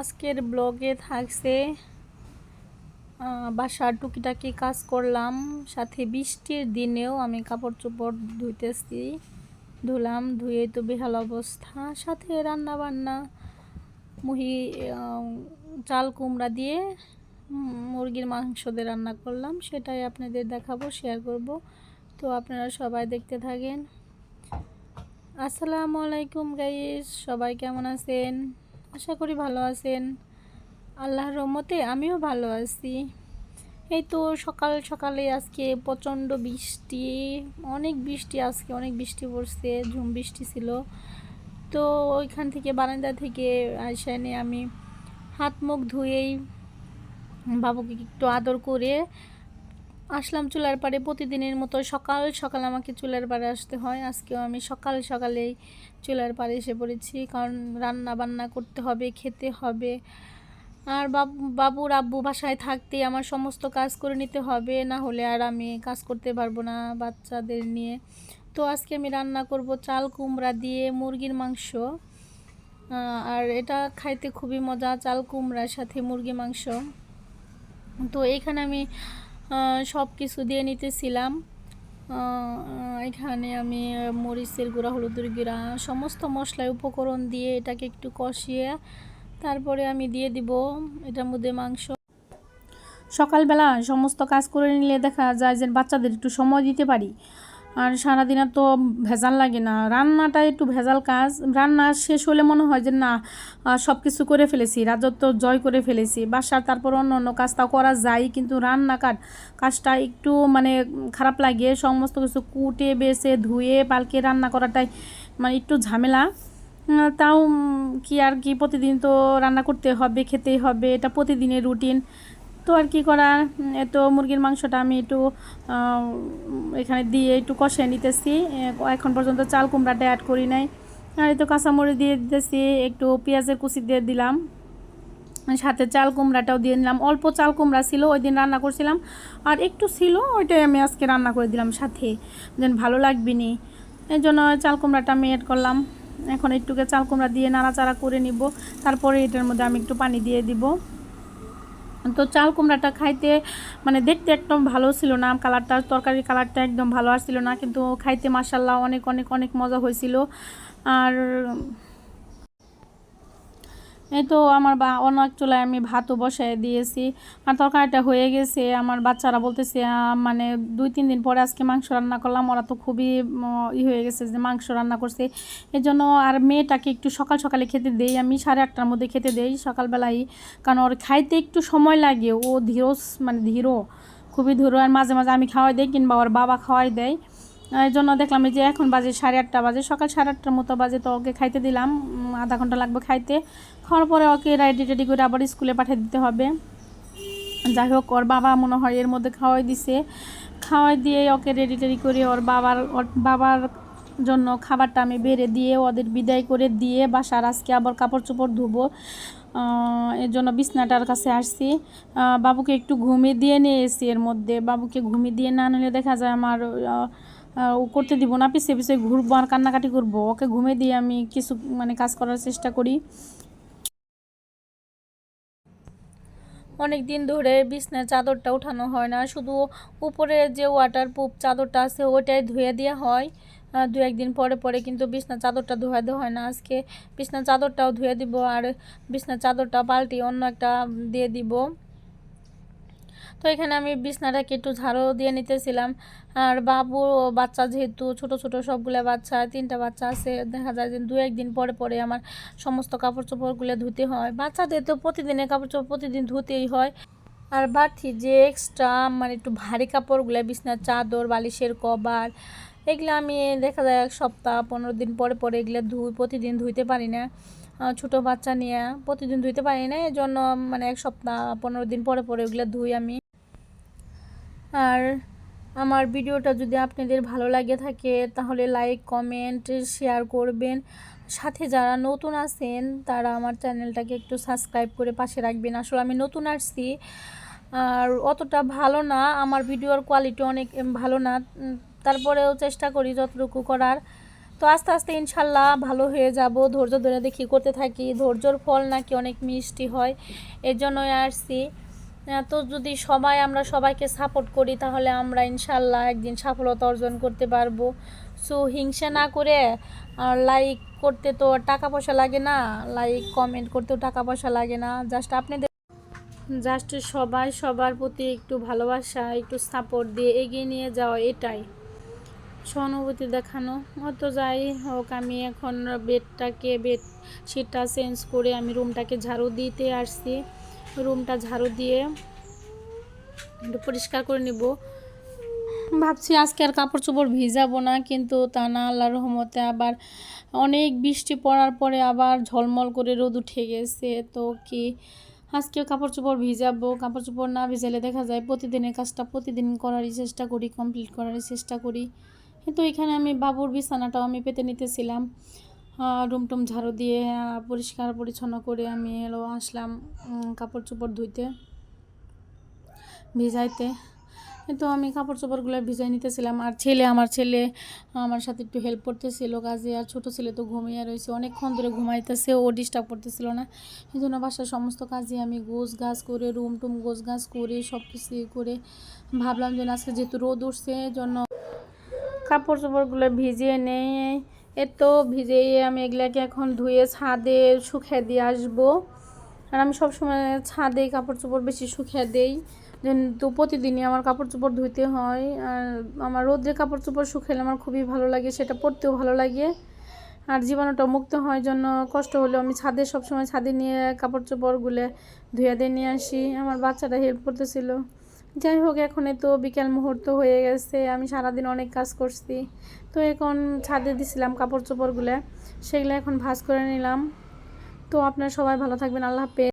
আজকের ব্লগে থাকছে বাসার টুকিটাকি কাজ করলাম, সাথে বৃষ্টির দিনেও আমি কাপড় চোপড় ধুলাম, ধুয়ে তো বেহাল অবস্থা। সাথে রান্না বান্না চাল কুমড়া দিয়ে মুরগির মাংস দিয়ে রান্না করলাম, সেটাই আপনাদের দেখাবো, শেয়ার করব। তো আপনারা সবাই দেখতে থাকেন। আসসালামু আলাইকুম গাইস, সবাই কেমন আছেন? আশা করি ভালো আছেন। আল্লাহর রহমতে আমিও ভালো আছি। এই তো সকাল সকালে আজকে প্রচণ্ড বৃষ্টি, অনেক বৃষ্টি পড়ছে, ঝুম বৃষ্টি ছিল। তো ওইখান থেকে বারান্দা থেকে আসা নিয়ে আমি হাত মুখ ধুয়েই বাবুকে একটু আদর করে আসলাম চুলার পাড়ে। প্রতিদিনের মতো সকাল সকাল আমাকে চুলার পাড়ে আসতে হয়। আজকেও আমি সকাল সকালেই চুলার পাড়ে এসে পড়েছি, কারণ রান্না বান্না করতে হবে, খেতে হবে। আর বাবুর আব্বু বাসায় থাকতেই আমার সমস্ত কাজ করে নিতে হবে, না হলে আর আমি কাজ করতে পারবো না বাচ্চাদের নিয়ে। তো আজকে আমি রান্না করব চাল কুমড়া দিয়ে মুরগির মাংস। আর এটা খাইতে খুবই মজা, চাল কুমড়ার সাথে মুরগি মাংস। তো এখানে আমি সব কিছু দিয়ে নিতেছিলাম। এখানে আমি মরিচের গুঁড়া, হলুদের গুঁড়া, সমস্ত মশলা উপকরণ দিয়ে এটাকে একটু কষিয়ে তারপরে আমি দিয়ে দিব এটার মধ্যে মাংস। সকালবেলা সমস্ত কাজ করে নিলে দেখা যায় যে বাচ্চাদের একটু সময় দিতে পারি, আর সারাদিন তো ভেজাল লাগে না। রান্নাটা একটু ভেজাল কাজ, রান্না শেষ হলে মনে হয় যে না সব কিছু করে ফেলেছি, রাজত্ব জয় করে ফেলেছি বাসার। তারপর অন্য অন্য কাজটা করা যায়, কিন্তু কাজটা একটু মানে খারাপ লাগে। সমস্ত কিছু কুটে বেছে ধুয়ে পালকে রান্না করাটাই মানে একটু ঝামেলা। তাও কি আর কি, প্রতিদিন তো রান্না করতে হবে, খেতেই হবে, এটা প্রতিদিনের রুটিন। তো আর কি করার। তো মুরগির মাংসটা আমি একটু এখানে দিয়ে একটু কষিয়ে নিতেছি। এখন পর্যন্ত চাল কুমড়াটা অ্যাড করি নাই। আর এই তো কাঁচামরিচ দিয়ে দিতেছি, একটু পেঁয়াজের কুচি দিয়ে দিলাম, সাথে চাল কুমড়াটাও দিয়ে নিলাম। অল্প চাল কুমড়া ছিল, ওই দিন রান্না করছিলাম, আর একটু ছিল, ওইটাই আমি আজকে রান্না করে দিলাম সাথে, যেন ভালো লাগবে নি, এই জন্য চাল কুমড়াটা আমি অ্যাড করলাম। এখন একটুকে চাল কুমড়া দিয়ে নাড়াচাড়া করে নিব, তারপরে এটার মধ্যে আমি একটু পানি দিয়ে দিব। তো চাল কুমড়াটা খাইতে মানে দেখতে একদম ভালো ছিল না, তরকারির কালারটা একদম ভালো আসছিল না, কিন্তু খাইতে মাশাআল্লাহ অনেক অনেক অনেক মজা হয়েছিল। আর এই তো আমার অন্য এক চুলায় আমি ভাতও বসাই দিয়েছি, আর তরকারিটা হয়ে গেছে। আমার বাচ্চারা বলতেছে মানে 2-3 দিন পরে আজকে মাংস রান্না করলাম, ওরা তো খুবই হয়ে গেছে যে মাংস রান্না করছে। এই জন্য আর মেয়েটাকে একটু সকাল সকালে খেতে দেই, আমি 8:30টার মধ্যে খেতে দেই সকালবেলায়, কারণ ওর খাইতে একটু সময় লাগে। ও খুবই ধীর, আর মাঝে মাঝে আমি খাওয়াই দিই কিংবা ওর বাবা খাওয়াই দেয়। এই জন্য দেখলাম যে এখন বাজে 8:30 বাজে, সকাল 8:30টার মতো বাজে। তো ওকে খাইতে দিলাম, আধা ঘন্টা লাগবে খাইতে। খাওয়ার পরে ওকে রেডি করে আবার স্কুলে পাঠিয়ে দিতে হবে। যাই হোক, ওর বাবা মনে হয় এর মধ্যে খাওয়াই দিয়ে ওকে রেডি করে ওর বাবার জন্য খাবারটা আমি বেড়ে দিয়ে ওদের বিদায় করে দিয়ে বাসার আজকে আবার কাপড় চোপড় ধুবো। এর জন্য বিছনাটার কাছে আসছি, বাবুকে একটু ঘুমিয়ে দিয়ে নিয়ে এসেছি। এর মধ্যে বাবুকে ঘুমিয়ে দিয়ে না নিলে দেখা যায় আমার ও করতে দিব না, পিছিয়ে পিছিয়ে ঘুরবো আর কান্নাকাটি করবো। ওকে ঘুমিয়ে দিয়ে আমি কিছু মানে কাজ করার চেষ্টা করি। অনেক দিন ধরে বিছনার চাদরটা উঠানো হয় না, শুধু উপরে যে ওয়াটারপ্রুফ চাদরটা আছে ওইটাই ধুয়ে দেওয়া হয় 2-1 দিন পরে পরে, কিন্তু বিছনার চাদরটা ধুয়ে দেওয়া হয় না। আজকে বিছনার চাদরটাও ধুয়ে দিব, আর বিছনার চাদরটা পাল্টি অন্য একটা দিয়ে দিব। তো এখানে আমি বিছনাটাকে একটু ঝাড়ু দিয়ে নিতেছিলাম। আর বাচ্চা যেহেতু ছোট ছোট সবগুলো বাচ্চা, 3টা বাচ্চা আছে, দেখা যায় যে 2-1 দিন পরে পরে আমার সমস্ত কাপড় চোপড়গুলো ধুতে হয়। বাচ্চাদের তো প্রতিদিনের কাপড় চোপড় প্রতিদিন ধুতেই হয়। আর বাড়তি যে এক্সট্রা মানে একটু ভারী কাপড়গুলো, বিছনার চাদর, বালিশের কভার, এগুলো আমি দেখা যায় 1 সপ্তাহ 15 দিন পরে পরে এগুলো প্রতিদিন ধুইতে পারি না। ছোটো বাচ্চা নিয়ে প্রতিদিন ধুইতে পারি না, এই জন্য মানে 1 সপ্তাহ 15 দিন পরে পরে ওগুলো ধুই আমি। আর আমার ভিডিওটা যদি আপনাদের ভালো লাগে থাকে তাহলে লাইক, কমেন্ট, শেয়ার করবেন। সাথে যারা নতুন আছেন তারা আমার চ্যানেলটাকে একটু সাবস্ক্রাইব করে পাশে রাখবেন। আসলে আমি নতুন আসছি, আর অতটা ভালো না, আমার ভিডিওর কোয়ালিটি অনেক ভালো না, তারপরেও চেষ্টা করি যতটুকু করার। তো আস্তে আস্তে ইনশাল্লাহ ভালো হয়ে যাব। ধৈর্য ধরে দেখি করতে থাকি, ধৈর্যর ফল নাকি অনেক মিষ্টি হয়, এর জন্যই আসছি। তো যদি আমরা সবাইকে সাপোর্ট করি তাহলে আমরা ইনশাল্লাহ একদিন সফলতা অর্জন করতে পারবো। সো হিংসা না করে, আর লাইক করতে তো টাকা পয়সা লাগে না, লাইক কমেন্ট করতেও টাকা পয়সা লাগে না, জাস্ট সবাই সবার প্রতি একটু ভালোবাসা, একটু সাপোর্ট দিয়ে এগিয়ে নিয়ে যাওয়া, এটাই সহানুভূতি দেখানো। অত যাই হোক, আমি এখন বেডশিটটা চেঞ্জ করে আমি রুমটাকে ঝাড়ু দিতে আসছি। রুমটা ঝাড়ু দিয়ে একটু পরিষ্কার করে নিব। ভাবছি আজকে আর কাপড় চোপড় ভিজাবো না, কিন্তু তা না, আল্লাহর রহমতে আবার অনেক বৃষ্টি পড়ার পরে আবার ঝলমল করে রোদ উঠে গেছে। তো কি আজকেও কাপড় চোপড় ভিজাবো? কাপড় চোপড় না ভিজালে দেখা যায় প্রতিদিনের কাজটা প্রতিদিন করারই চেষ্টা করি, কমপ্লিট করারই চেষ্টা করি। কিন্তু এখানে আমি বাবুর বিছানাটাও আমি পেতে নিতেছিলাম। রুম টুম ঝাড়ু দিয়ে পরিষ্কার পরিচ্ছন্ন করে আমি আসলাম কাপড় চোপড় ধুইতে, ভিজাইতে। তো আমি কাপড় চোপড়গুলো ভিজাই নিতেছিলাম, আর আমার ছেলে আমার সাথে একটু হেল্প করতেছিল কাজে। আর ছোটো ছেলে তো ঘুমিয়ে রয়েছে, অনেকক্ষণ ধরে ঘুমাইতেছে, ও ডিস্টার্ব করতেছিল না। এই জন্য বাসার সমস্ত কাজে আমি গোছ গাছ করে, রুম টুম গোছ গাছ করে সব কিছু করে ভাবলাম যে আজকে যেহেতু রোদ উঠছে, জন্য কাপড় চোপড়গুলো ভিজিয়ে নেই। তো ভিজিয়ে আমি এগুলাকে এখন ধুয়ে ছাদে শুকিয়ে দিয়ে আসবো। আর আমি সবসময় ছাদে কাপড় চোপড় বেশি শুকিয়ে দেই, তো প্রতিদিনই আমার কাপড় চোপড় ধুইতে হয়। আর আমার রোদ্রে কাপড় চোপড় শুকাইলে আমার খুবই ভালো লাগে, সেটা পরতেও ভালো লাগে, আর জীবাণুটা মুক্ত হয়। জন্য কষ্ট হলেও আমি সবসময় ছাদে নিয়ে কাপড় চোপড়গুলো ধুয়ে দিয়ে নিয়ে আসি। আমার বাচ্চাটা হেল্প করতেছিল। যাই হোক, এখন তো বিকেল মুহূর্ত হয়ে গেছে, আমি সারাদিন অনেক কাজ করছি। তো এখন ছাদে দিছিলাম কাপড় চোপড়গুলো, সেগুলো এখন ভাঁজ করে নিলাম। তো আপনারা সবাই ভালো থাকবেন, আল্লাহ হাফেজ।